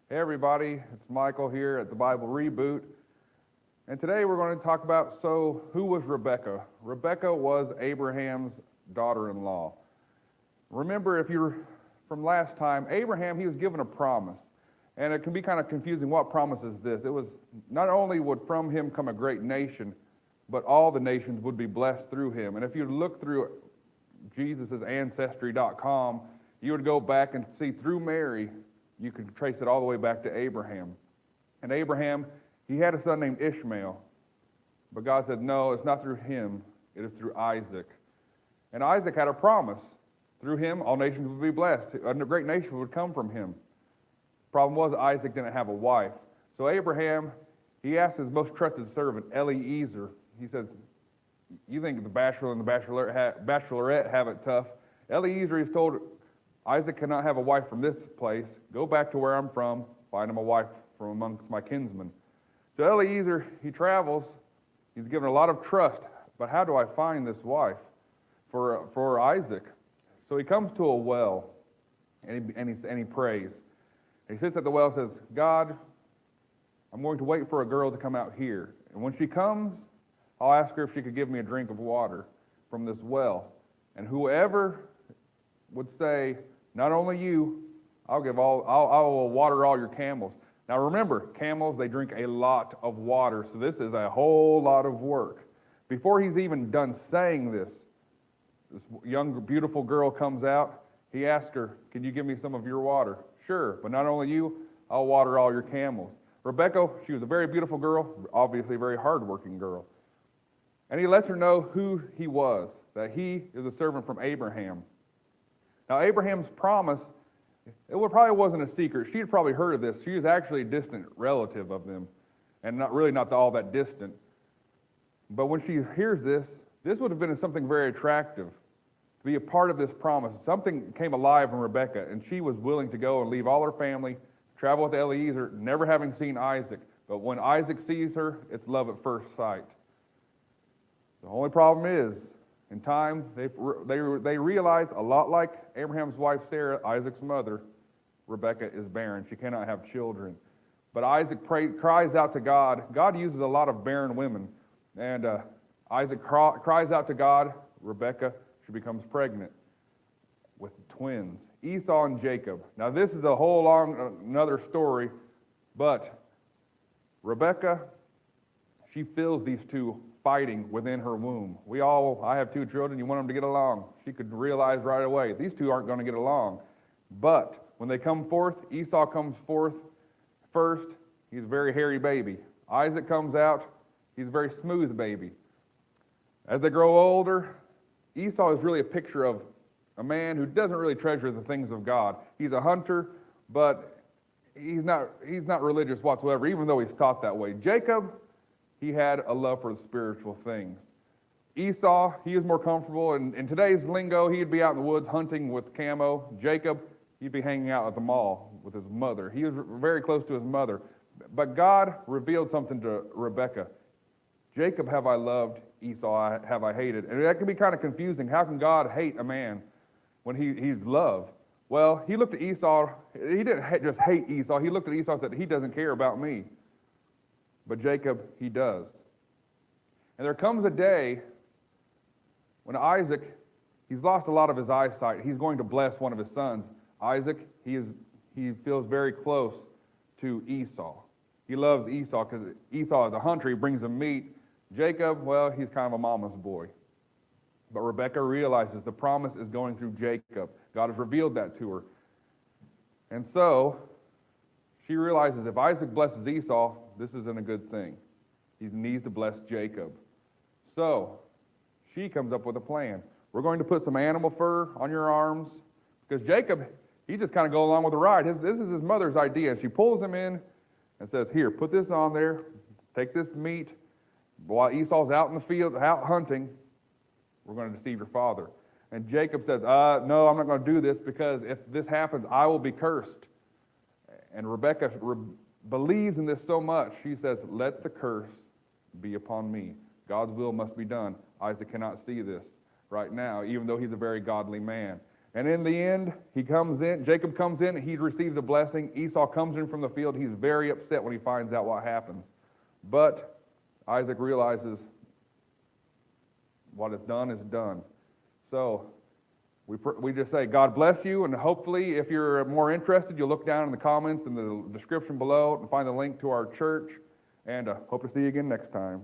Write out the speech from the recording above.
Hey everybody, it's Michael here at the Bible Reboot. And today we're going to talk about, who was Rebekah? Rebekah was Abraham's daughter-in-law. Remember, if you're from last time, Abraham, he was given a promise. And it can be kind of confusing, what promise is this? It was, not only would from him come a great nation, but all the nations would be blessed through him. And if you look through Jesus' Ancestry.com, you would go back and see through Mary, you could trace it all the way back to Abraham. And Abraham, he had a son named Ishmael. But God said, no, it's not through him, it is through Isaac. And Isaac had a promise. Through him, all nations would be blessed. A great nation would come from him. Problem was, Isaac didn't have a wife. So Abraham, he asked his most trusted servant, Eliezer. He says, you think the bachelor and the bachelorette have it tough. Eliezer is told, Isaac cannot have a wife from this place. Go back to where I'm from, find him a wife from amongst my kinsmen. So Eliezer, he travels. He's given a lot of trust. But how do I find this wife for Isaac? So he comes to a well, and he prays. He sits at the well and says, God, I'm going to wait for a girl to come out here. And when she comes, I'll ask her if she could give me a drink of water from this well. And whoever would say, not only you, I will water all your camels. Now remember, camels, they drink a lot of water, so this is a whole lot of work. Before he's even done saying this young, beautiful girl comes out. He asks her, can you give me some of your water? Sure, but not only you, I'll water all your camels. Rebekah, she was a very beautiful girl, obviously a very hardworking girl. And he lets her know who he was, that he is a servant from Abraham. Now, Abraham's promise, probably wasn't a secret. She had probably heard of this. She was actually a distant relative of them, and not all that distant. But when she hears this would have been something very attractive, to be a part of this promise. Something came alive in Rebekah, and she was willing to go and leave all her family, travel with Eliezer, never having seen Isaac. But when Isaac sees her, it's love at first sight. The only problem is, in time, they realize, a lot like Abraham's wife Sarah, Isaac's mother, Rebekah is barren. She cannot have children. But Isaac cries out to God. God uses a lot of barren women. And Isaac cries out to God. Rebekah, she becomes pregnant with twins, Esau and Jacob. Now this is a whole another story, but Rebekah, she feels these two fighting within her womb. I have two children, you want them to get along. She could realize right away, these two aren't going to get along. But when they come forth, Esau comes forth first. He's a very hairy baby. Isaac comes out. He's a very smooth baby. As they grow older, Esau is really a picture of a man who doesn't really treasure the things of God. He's a hunter, but he's not religious whatsoever, even though he's taught that way. Jacob, he had a love for the spiritual things. Esau, he is more comfortable. In today's lingo, he'd be out in the woods hunting with camo. Jacob, he'd be hanging out at the mall with his mother. He was very close to his mother. But God revealed something to Rebekah. Jacob have I loved, Esau have I hated. And that can be kind of confusing. How can God hate a man when he's loved? Well, he looked at Esau. He didn't just hate Esau. He looked at Esau and said, he doesn't care about me. But Jacob, he does. And there comes a day when Isaac, he's lost a lot of his eyesight. He's going to bless one of his sons. Isaac, he feels very close to Esau. He loves Esau because Esau is a hunter. He brings him meat. Jacob, well, he's kind of a mama's boy. But Rebekah realizes the promise is going through Jacob. God has revealed that to her. And so she realizes if Isaac blesses Esau, this isn't a good thing. He needs to bless Jacob. So she comes up with a plan. We're going to put some animal fur on your arms, because Jacob, he just kind of goes along with the ride. This is his mother's idea. She pulls him in and says, here, put this on there, take this meat. While Esau's out in the field, out hunting, we're going to deceive your father. And Jacob says, no, I'm not going to do this, because if this happens, I will be cursed. And Rebekah believes in this so much, she says, let the curse be upon me. God's will must be done. Isaac cannot see this right now, even though he's a very godly man. And in the end, Jacob comes in, he receives a blessing. Esau comes in from the field. He's very upset when he finds out what happens. But Isaac realizes what is done is done. So we just say, God bless you, and hopefully, if you're more interested, you'll look down in the comments in the description below and find the link to our church, and hope to see you again next time.